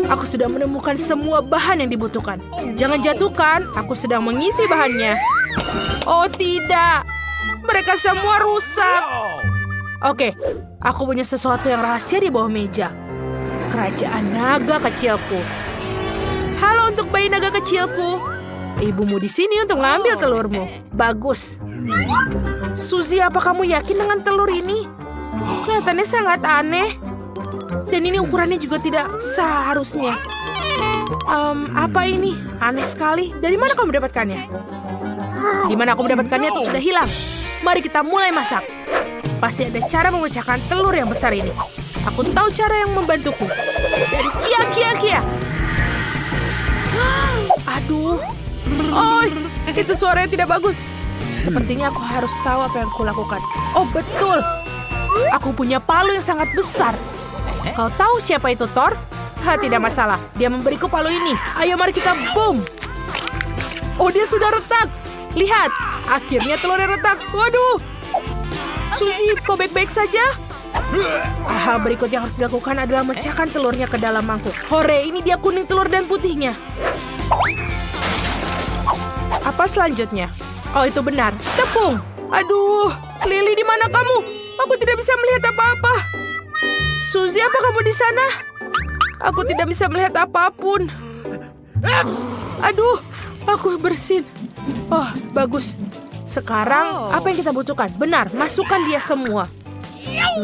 Aku sudah menemukan semua bahan yang dibutuhkan. Jangan jatuhkan, aku sedang mengisi bahannya. Oh tidak, mereka semua rusak. Oke, aku punya sesuatu yang rahasia di bawah meja. Kerajaan naga kecilku. Halo untuk bayi naga kecilku. Ibumu di sini untuk mengambil telurmu. Bagus. Suzy, apa kamu yakin dengan telur ini? Kelihatannya sangat aneh. Dan ini ukurannya juga tidak seharusnya. Apa ini? Aneh sekali. Dari mana kamu mendapatkannya? Di mana aku mendapatkannya itu sudah hilang. Mari kita mulai masak. Pasti ada cara memecahkan telur yang besar ini. Aku tahu cara yang membantuku. Dan kia. Aduh. Oh, itu suaranya tidak bagus. Sepertinya aku harus tahu apa yang kulakukan. Oh, betul. Aku punya palu yang sangat besar. Kau tahu siapa itu Thor? Tidak masalah. Dia memberiku palu ini. Ayo mari kita boom. Oh, dia sudah retak. Lihat, akhirnya telurnya retak. Waduh. Suzy, kau baik-baik saja? Hal berikut yang harus dilakukan adalah memecahkan telurnya ke dalam mangkuk. Hore, ini dia kuning telur dan putihnya. Apa selanjutnya? Oh, itu benar. Tepung. Aduh, Lily, di mana kamu? Aku tidak bisa melihat apa-apa. Suzy, apa kamu di sana? Aku tidak bisa melihat apapun. Aduh, aku bersin. Oh, bagus. Sekarang, apa yang kita butuhkan? Benar, masukkan dia semua.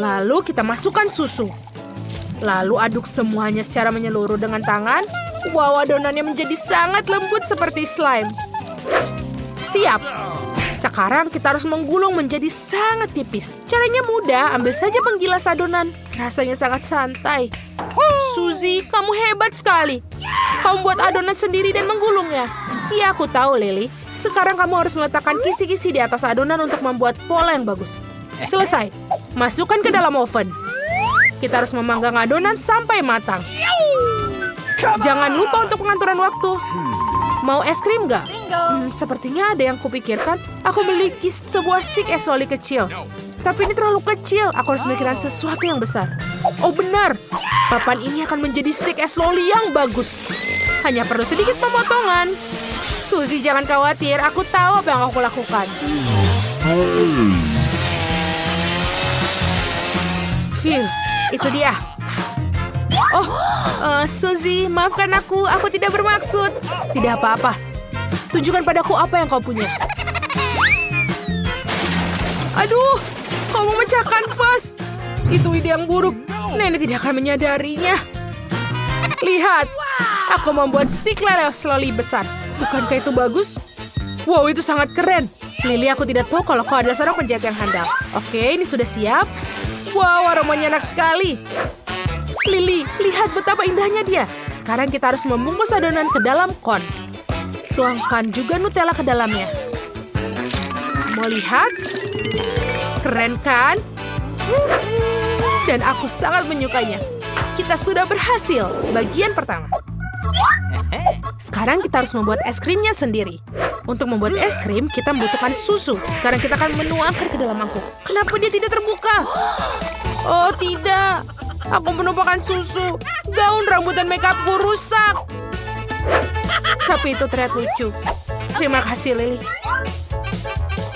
Lalu kita masukkan susu. Lalu aduk semuanya secara menyeluruh dengan tangan. Wow, adonannya menjadi sangat lembut seperti slime. Siap. Sekarang kita harus menggulung menjadi sangat tipis. Caranya mudah, ambil saja penggilas adonan. Rasanya sangat santai. Suzy, kamu hebat sekali. Kamu buat adonan sendiri dan menggulungnya. Iya, aku tahu, Lily. Sekarang kamu harus meletakkan kisi-kisi di atas adonan untuk membuat pola yang bagus. Selesai. Masukkan ke dalam oven. Kita harus memanggang adonan sampai matang. Jangan lupa untuk pengaturan waktu. Mau es krim nggak? Sepertinya ada yang kupikirkan. Aku memiliki sebuah stik es loli kecil. Tapi ini terlalu kecil. Aku harus memikirkan sesuatu yang besar. Oh benar. Papan ini akan menjadi stik es loli yang bagus. Hanya perlu sedikit pemotongan. Suzy, jangan khawatir. Aku tahu apa yang aku lakukan. Phew, itu dia. Oh, Suzy, maafkan aku. Aku tidak bermaksud. Tidak apa-apa. Tunjukkan padaku apa yang kau punya. Aduh, kau memecahkan vas. Itu ide yang buruk. Nenek tidak akan menyadarinya. Lihat, aku membuat stik lele loli besar. Bukankah itu bagus? Wow, itu sangat keren. Lily, aku tidak tahu kalau kau adalah seorang penjahit yang handal. Oke, ini sudah siap. Wow, aromanya enak sekali. Lily, lihat betapa indahnya dia. Sekarang kita harus membungkus adonan ke dalam kon. Tuangkan juga Nutella ke dalamnya. Mau lihat? Keren kan? Dan aku sangat menyukainya. Kita sudah berhasil. Bagian pertama. Sekarang kita harus membuat es krimnya sendiri. Untuk membuat es krim, kita membutuhkan susu. Sekarang kita akan menuangkan ke dalam mangkuk. Kenapa dia tidak terbuka? Oh, tidak. Aku menumpahkan susu. Gaun rambut dan makeupku rusak. Tapi itu terlihat lucu. Terima kasih, Lily.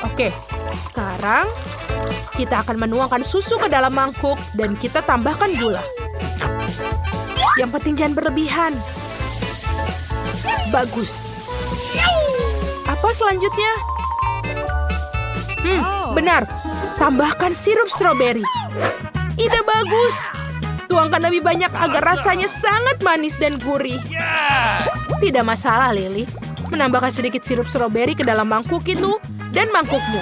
Oke, sekarang kita akan menuangkan susu ke dalam mangkuk dan kita tambahkan gula. Yang penting jangan berlebihan. Bagus. Apa selanjutnya? Benar. Tambahkan sirup stroberi. Ide bagus. Tuangkan lebih banyak agar rasanya sangat manis dan gurih. Tidak masalah, Lily. Menambahkan sedikit sirup stroberi ke dalam mangkuk itu dan mangkukmu.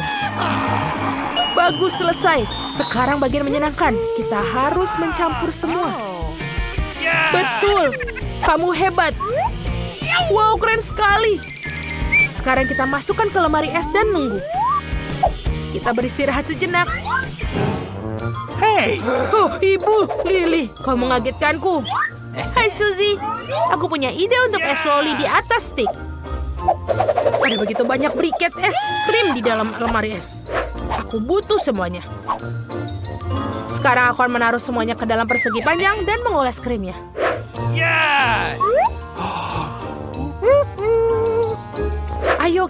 Bagus, selesai. Sekarang bagian menyenangkan. Kita harus mencampur semua. Betul. Kamu hebat. Wow, keren sekali. Sekarang kita masukkan ke lemari es dan nunggu. Kita beristirahat sejenak. Hey! Oh, Ibu, Lily, kau mengagetkanku. Hai, Suzy. Aku punya ide untuk es loli di atas stik. Ada begitu banyak briket es krim di dalam lemari es. Aku butuh semuanya. Sekarang aku akan menaruh semuanya ke dalam persegi panjang dan mengoles krimnya.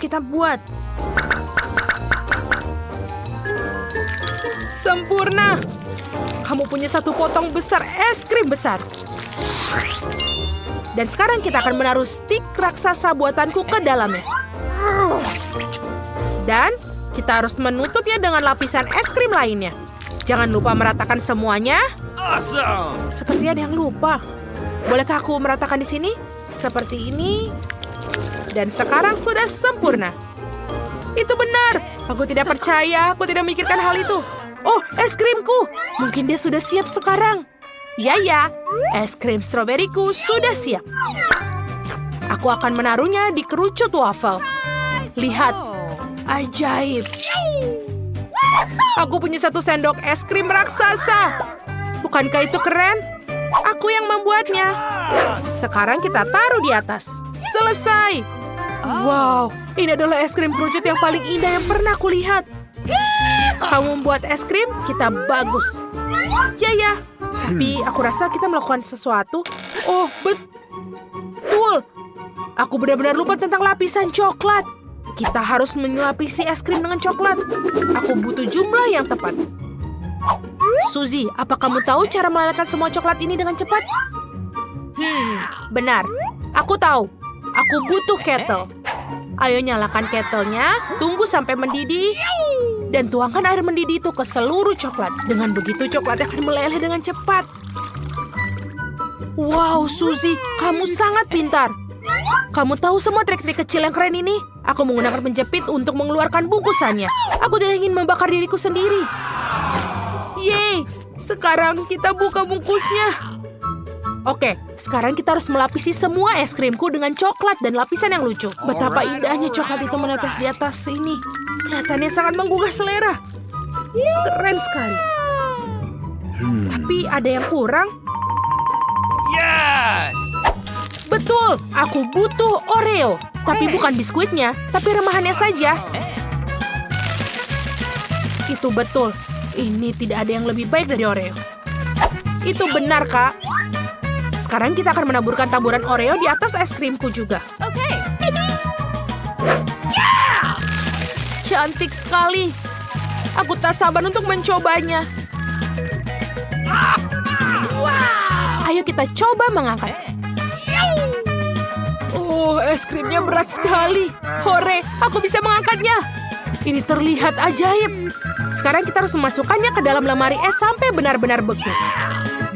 kita buat. Sempurna. Kamu punya satu potong besar es krim besar. Dan sekarang kita akan menaruh stik raksasa buatanku ke dalamnya. Dan kita harus menutupnya dengan lapisan es krim lainnya. Jangan lupa meratakan semuanya. Awesome. Seperti ada yang lupa. Bolehkah aku meratakan di sini? Seperti ini. Dan sekarang sudah sempurna. Itu benar. Aku tidak percaya. Aku tidak memikirkan hal itu. Oh, es krimku. Mungkin dia sudah siap sekarang. Ya, es krim stroberiku sudah siap. Aku akan menaruhnya di kerucut waffle. Lihat, ajaib. Aku punya satu sendok es krim raksasa. Bukankah itu keren? Aku yang membuatnya. Sekarang kita taruh di atas. Selesai. Wow, ini adalah es krim kerucut yang paling indah yang pernah aku lihat. Kamu membuat es krim, kita bagus. Ya. Tapi aku rasa kita melakukan sesuatu. Oh, betul. Aku benar-benar lupa tentang lapisan coklat. Kita harus melapisi es krim dengan coklat. Aku butuh jumlah yang tepat. Suzy, apa kamu tahu cara melelehkan semua coklat ini dengan cepat? Benar. Aku tahu. Aku butuh kettle. Ayo nyalakan kettlenya, tunggu sampai mendidih. Dan tuangkan air mendidih itu ke seluruh coklat. Dengan begitu coklatnya akan meleleh dengan cepat. Wow, Suzy, kamu sangat pintar. Kamu tahu semua trik-trik kecil yang keren ini? Aku menggunakan penjepit untuk mengeluarkan bungkusannya. Aku tidak ingin membakar diriku sendiri. Yeay, sekarang kita buka bungkusnya. Oke, sekarang kita harus melapisi semua es krimku dengan coklat dan lapisan yang lucu. Betapa indahnya coklat itu menetes di atas ini. Kelihatannya sangat menggugah selera. Keren sekali. Tapi ada yang kurang. Yes. Betul, aku butuh Oreo. Tapi bukan biskuitnya, tapi remahannya saja. Itu betul. Ini tidak ada yang lebih baik dari Oreo. Itu benar, Kak. Sekarang kita akan menaburkan taburan Oreo di atas es krimku juga. Oke. Cantik sekali. Aku tak sabar untuk mencobanya. Ayo kita coba mengangkat. Oh, es krimnya berat sekali. Hore, aku bisa mengangkatnya. Ini terlihat ajaib. Sekarang kita harus memasukkannya ke dalam lemari es sampai benar-benar beku.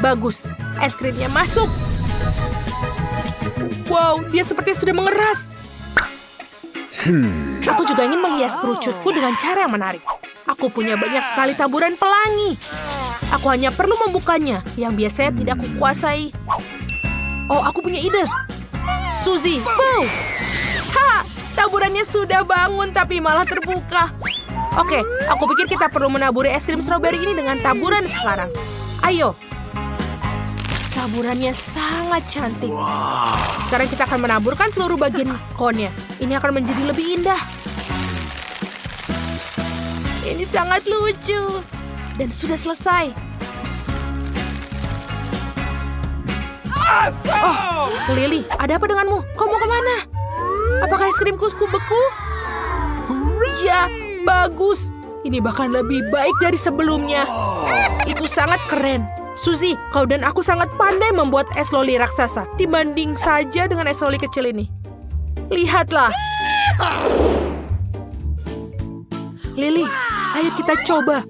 Bagus, es krimnya masuk. Wow, dia seperti sudah mengeras. Aku juga ingin menghias kerucutku dengan cara yang menarik. Aku punya banyak sekali taburan pelangi. Aku hanya perlu membukanya, yang biasanya tidak kukuasai. Oh, aku punya ide. Suzy, boom! Ha! Taburannya sudah bangun tapi malah terbuka. Oke, aku pikir kita perlu menaburi es krim stroberi ini dengan taburan sekarang. Ayo. Taburannya sangat cantik. Sekarang kita akan menaburkan seluruh bagian cone-nya. Ini akan menjadi lebih indah. Ini sangat lucu. Dan sudah selesai. Oh, Lily, ada apa denganmu? Kau mau kemana? Apakah es krimku beku? Ya, bagus. Ini bahkan lebih baik dari sebelumnya. Itu sangat keren. Suzy, kau dan aku sangat pandai membuat es loli raksasa. Dibanding saja dengan es loli kecil ini. Lihatlah. Lily, ayo kita coba.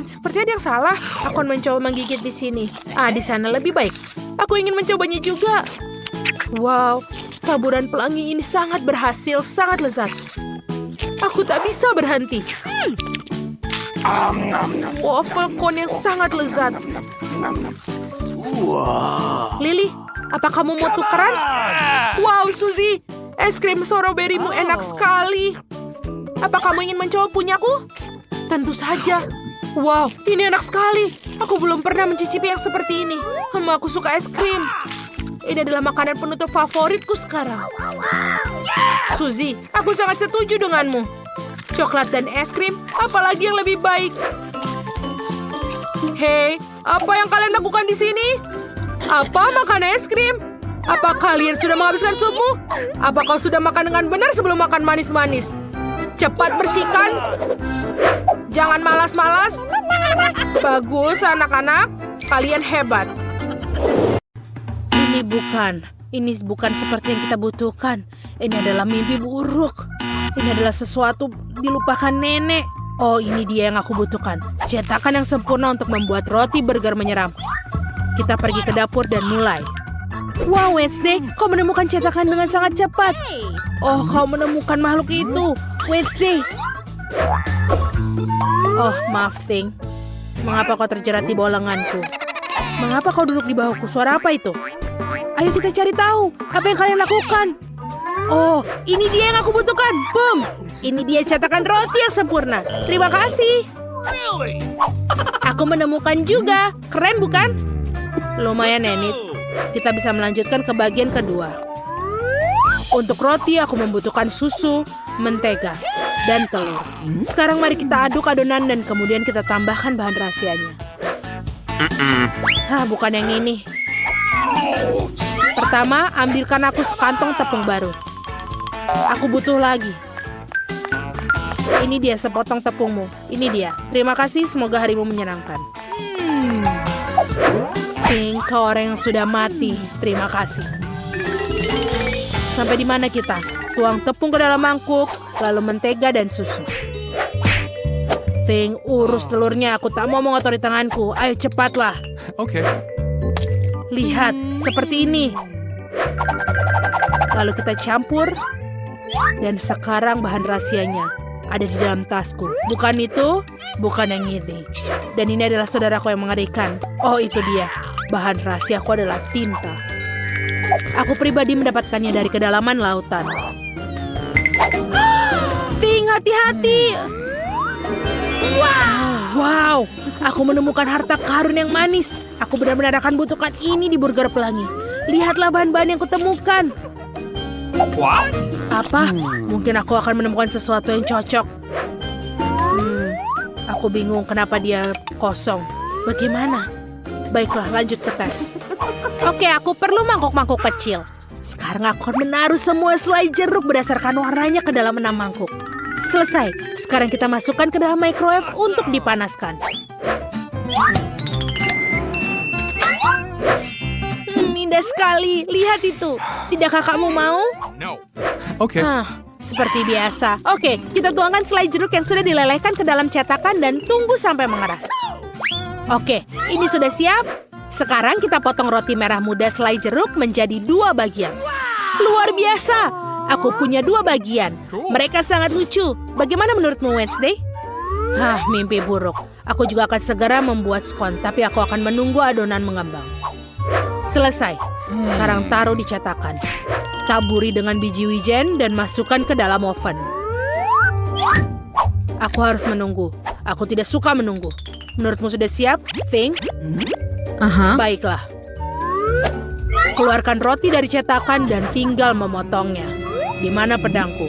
Seperti ada yang salah. Aku akan mencoba menggigit di sini. Di sana lebih baik. Aku ingin mencobanya juga. Wow, taburan pelangi ini sangat berhasil, sangat lezat. Aku tak bisa berhenti. Waffle cone yang sangat lezat. Lily, apa kamu mau tukeran? Wow, Suzy, es krim stroberimu enak sekali. Apa kamu ingin mencoba punyaku? Tentu saja. Wow, ini enak sekali. Aku belum pernah mencicipi yang seperti ini. Aku suka es krim. Ini adalah makanan penutup favoritku sekarang. Suzy, aku sangat setuju denganmu. Coklat dan es krim, apalagi yang lebih baik? Hei, apa yang kalian lakukan di sini? Apa makan es krim? Apa kalian sudah menghabiskan supmu? Apa kau sudah makan dengan benar sebelum makan manis-manis? Cepat bersihkan. Jangan malas-malas. Bagus anak-anak. Kalian hebat. Ini bukan seperti yang kita butuhkan. Ini adalah mimpi buruk. Ini adalah sesuatu dilupakan nenek. Oh, ini dia yang aku butuhkan. Cetakan yang sempurna untuk membuat roti burger menyeram. Kita pergi ke dapur dan mulai. Wow, Wednesday, kau menemukan cetakan dengan sangat cepat. Oh, kau menemukan makhluk itu, Wednesday. Oh, maaf, Thing. Mengapa kau terjerat di bawah lenganku? Mengapa kau duduk di bahuku? Suara apa itu? Ayo kita cari tahu. Apa yang kalian lakukan? Oh, ini dia yang aku butuhkan. Boom! Ini dia cetakan roti yang sempurna. Terima kasih. Aku menemukan juga. Keren bukan? Lumayan, Enid. Kita bisa melanjutkan ke bagian kedua. Untuk roti, aku membutuhkan susu, mentega, dan telur. Sekarang mari kita aduk adonan dan kemudian kita tambahkan bahan rahasianya. Bukan yang ini. Pertama, ambilkan aku sekantong tepung baru. Aku butuh lagi. Ini dia sepotong tepungmu. Ini dia. Terima kasih, semoga harimu menyenangkan. Pink, kau orang yang sudah mati. Terima kasih. Sampai di mana kita? Tuang tepung ke dalam mangkuk, lalu mentega dan susu. Ting, urus telurnya. Aku tak mau mengotori tanganku. Ayo cepatlah. Oke. Lihat, seperti ini. Lalu kita campur. Dan sekarang bahan rahasianya ada di dalam tasku. Bukan itu, bukan yang ini. Dan ini adalah saudaraku yang mengerikan. Oh, itu dia. Bahan rahasiaku adalah tinta. Aku pribadi mendapatkannya dari kedalaman lautan. Ting, hati-hati. Wow, aku menemukan harta karun yang manis. Aku benar-benar akan butuhkan ini di burger pelangi. Lihatlah bahan-bahan yang kutemukan. What? Apa? Mungkin aku akan menemukan sesuatu yang cocok. Aku bingung kenapa dia kosong. Bagaimana? Baiklah, lanjut ke tes. Oke, aku perlu mangkuk-mangkuk kecil. Sekarang aku akan menaruh semua selai jeruk berdasarkan warnanya ke dalam 6 mangkuk. Selesai. Sekarang kita masukkan ke dalam microwave untuk dipanaskan. Indah sekali. Lihat itu. Tidakkah kamu mau? No. Oke. Seperti biasa. Oke, kita tuangkan selai jeruk yang sudah dilelehkan ke dalam cetakan dan tunggu sampai mengeras. Oke, ini sudah siap. Sekarang kita potong roti merah muda selai jeruk menjadi 2 bagian. Luar biasa. Aku punya 2 bagian. Mereka sangat lucu. Bagaimana menurutmu, Wednesday? Mimpi buruk. Aku juga akan segera membuat skon, tapi aku akan menunggu adonan mengembang. Selesai. Sekarang taruh di cetakan. Taburi dengan biji wijen dan masukkan ke dalam oven. Aku harus menunggu. Aku tidak suka menunggu. Menurutmu sudah siap, Thing? Baiklah. Keluarkan roti dari cetakan dan tinggal memotongnya. Di mana pedangku?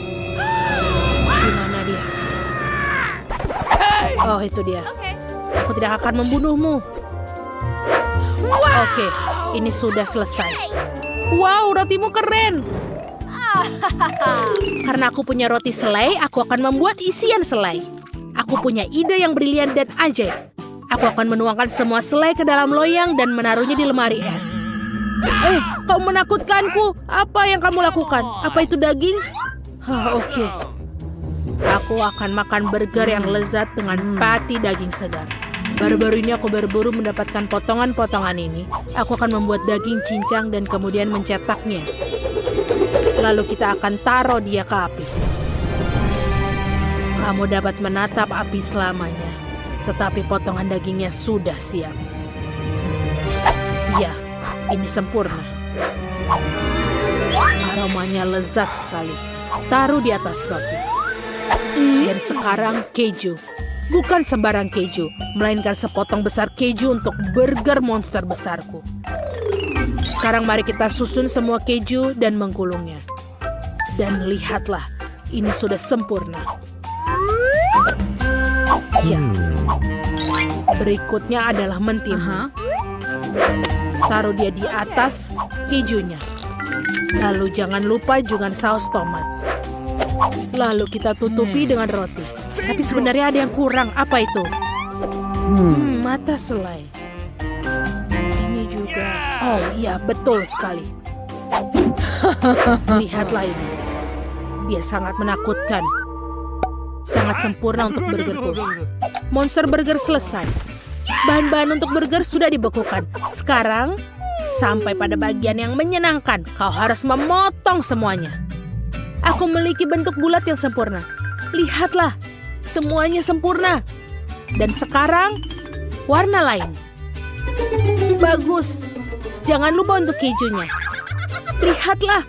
Di mana dia? Oh, itu dia. Aku tidak akan membunuhmu. Oke, ini sudah selesai. Wow, rotimu keren. Karena aku punya roti selai, aku akan membuat isian selai. Aku punya ide yang brilian dan ajaib. Aku akan menuangkan semua selai ke dalam loyang dan menaruhnya di lemari es. Kau menakutkanku. Apa yang kamu lakukan? Apa itu daging? Oke. Aku akan makan burger yang lezat dengan patty daging segar. Baru-baru ini aku berburu mendapatkan potongan-potongan ini. Aku akan membuat daging cincang dan kemudian mencetaknya. Lalu kita akan taruh dia ke api. Kamu dapat menatap api selamanya, tetapi potongan dagingnya sudah siap. Ya, ini sempurna. Aromanya lezat sekali. Taruh di atas roti. Dan sekarang keju. Bukan sembarang keju, melainkan sepotong besar keju untuk burger monster besarku. Sekarang mari kita susun semua keju dan menggulungnya. Dan lihatlah, ini sudah sempurna. Ya. Berikutnya adalah mentimun. Taruh dia di atas kejunya. Lalu jangan lupa juga saus tomat. Lalu kita tutupi dengan roti. Tapi sebenarnya ada yang kurang. Apa itu? Mata selai. Ini juga. Oh iya, betul sekali. Lihatlah ini. Dia sangat menakutkan. Sangat sempurna untuk burgerku. Monster burger selesai. Bahan-bahan untuk burger sudah dibekukan. Sekarang, sampai pada bagian yang menyenangkan. Kau harus memotong semuanya. Aku memiliki bentuk bulat yang sempurna. Lihatlah, semuanya sempurna. Dan sekarang, warna lain. Bagus. Jangan lupa untuk kejunya. Lihatlah.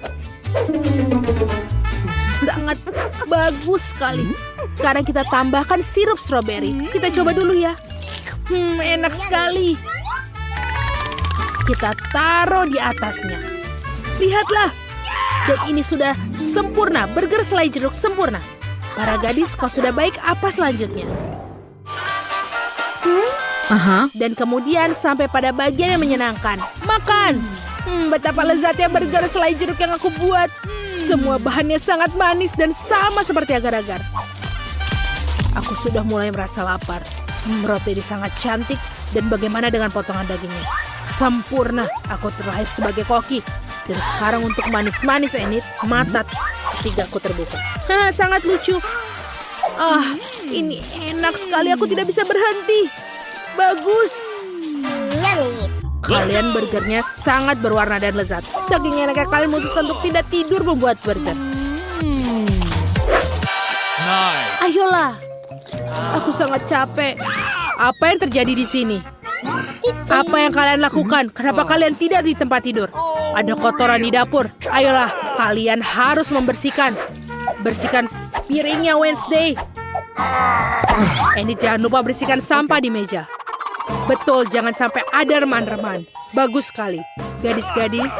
Sangat bagus sekali. Sekarang kita tambahkan sirup stroberi. Kita coba dulu ya. Enak sekali. Kita taruh di atasnya. Lihatlah. Dan ini sudah sempurna. Burger selai jeruk sempurna. Para gadis, kau sudah baik. Apa selanjutnya? Dan kemudian sampai pada bagian yang menyenangkan. Makan. Betapa lezatnya burger selai jeruk yang aku buat. Semua bahannya sangat manis dan sama seperti agar-agar. Aku sudah mulai merasa lapar. Roti ini sangat cantik. Dan bagaimana dengan potongan dagingnya? Sempurna. Aku terlahir sebagai koki. Dan sekarang untuk manis-manis Enid, mata ketigaku terbuka. Sangat lucu. Ini enak sekali. Aku tidak bisa berhenti. Bagus. Kalian burgernya sangat berwarna dan lezat. Saking enaknya kalian memutuskan untuk tidak tidur membuat burger. Nice. Ayolah. Aku sangat capek. Apa yang terjadi di sini? Apa yang kalian lakukan? Kenapa kalian tidak di tempat tidur? Ada kotoran di dapur. Ayolah, kalian harus membersihkan. Bersihkan piringnya Wednesday. Ini jangan lupa bersihkan sampah di meja. Betul, jangan sampai ada reman-reman. Bagus sekali. Gadis-gadis,